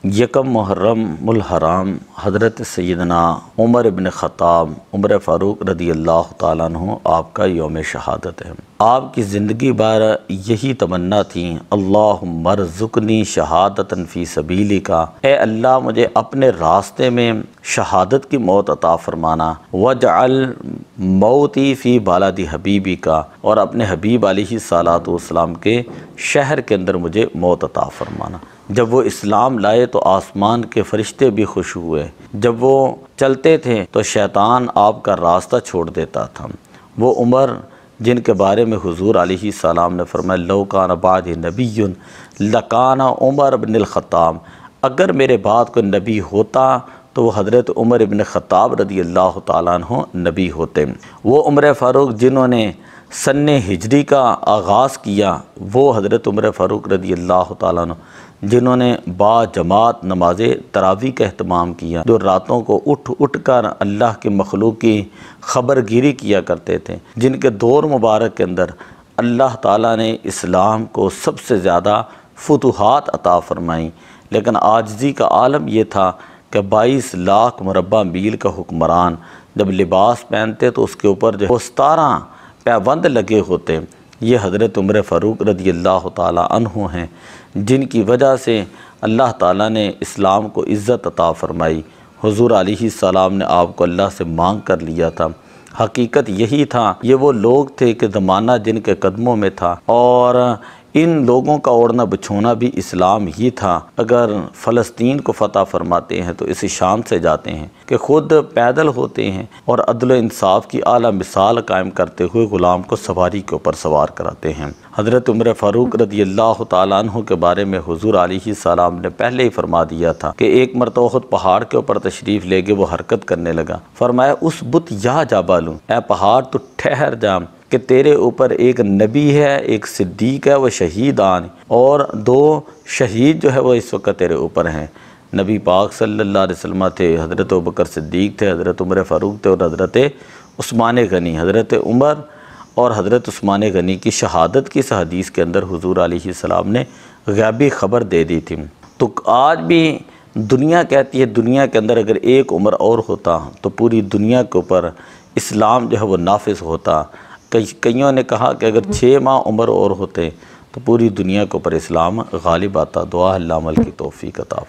यकम मुहर्रमुल हराम हज़रत सैयदना उमर इब्न ख़त्ताब उमर फ़ारूक रदी अल्लाह ताला अन्हु आपका यौम शहादत है। आपकी ज़िंदगी भर यही तमन्ना थी, अल्लाहुम्मा रज़ुक़नी शहादतन फ़ी सबीलिका, ए अल्लाह मुझे अपने रास्ते में शहादत की मौत अता फ़रमाना, वजअल मौती फ़ी बालादी हबीबी का, और अपने हबीब अलैहिस्सलातु वस्सलाम के शहर के अंदर मुझे मौत अता फ़रमाना। जब वो इस्लाम लाए तो आसमान के फरिश्ते भी खुश हुए। जब वो चलते थे तो शैतान आपका रास्ता छोड़ देता था। वो उमर जिनके बारे में हुज़ूर अलैहिस्सलाम ने फरमाया, लौ कान बादी नबियुन लकाना उमर इब्नुल ख़त्ताब, अगर मेरे बाद कोई नबी होता तो वो हज़रत उमर इब्न ख़त्ताब रदी अल्लाह ताला अन्हु नबी होते। वो उमर फ़ारूक जिन्होंने सन्ने हिजरी का आगाज़ किया, वो हज़रत उमर फ़ारूक रदी अल्लाह ताला अन्हु जिन्होंने बाजमात नमाज तरावी का अहतमाम किया, जो रातों को उठ उठ कर अल्लाह के मखलूक की ख़बरगिरी किया करते थे, जिनके दौर मुबारक के अंदर अल्लाह ताला ने इस्लाम को सबसे ज़्यादा फुतूहात अता फ़रमाई। लेकिन आजिज़ी का आलम यह था कि 22 लाख मुरब्बा मील का हुक्मरान जब लिबास पहनते तो उसके ऊपर जो 17 पैबंद लगे होते, ये हज़रत उमर फ़ारूक रदी अल्लाह ताला अन्हु हैं, जिनकी वजह से अल्लाह ताला ने इस्लाम को इज़्ज़त अता फ़रमाई। हुज़ूर अलैहिस्सलाम ने आपको अल्लाह से मांग कर लिया था। हकीकत यही था, ये वो लोग थे कि ज़माना जिनके कदमों में था, और इन लोगों का ओढ़ना बिछोना भी इस्लाम ही था। अगर फ़लस्तीन को फ़तह फरमाते हैं तो इस शान से जाते हैं कि ख़ुद पैदल होते हैं और अदल इंसाफ की आला मिसाल कायम करते हुए ग़ुलाम को सवारी के ऊपर सवार कराते हैं। हज़रत उमर फ़ारूक रदी अल्लाह ताला अन्हु के बारे में हुज़ूर अलैहिस्सलाम ने पहले ही फरमा दिया था कि एक मरतबा खुद पहाड़ के ऊपर तशरीफ़ ले गए, वो हरकत करने लगा। फरमाया, उस बुत या जाबालू, ए पहाड़ तो ठहर जा कि तेरे ऊपर एक नबी है, एक सिद्दीक़ है, वह शहीद आन, और 2 शहीद जो है वो इस वक्त तेरे ऊपर हैं। नबी पाक सल्लल्लाहु अलैहि वसल्लम थे, हज़रत अबू बकर सिद्दीक़ थे, हज़रत उमर फ़ारूक थे, और हज़रत उस्मान गनी। हज़रत उमर और हज़रत उस्मान गनी की शहादत की इस हदीस के अंदर हुज़ूर अलैहिस्सलाम ने ग़ैबी ख़बर दे दी थी। तो आज भी दुनिया कहती है, दुनिया के अंदर अगर एक उमर और होता तो पूरी दुनिया के ऊपर इस्लाम जो है वो नाफिज होता। कईयों ने कहा कि अगर 6 माह उम्र और होते तो पूरी दुनिया के ऊपर इस्लाम गालिब आता। दुआ अल्लाह अमल की तौफ़ीक़ अता।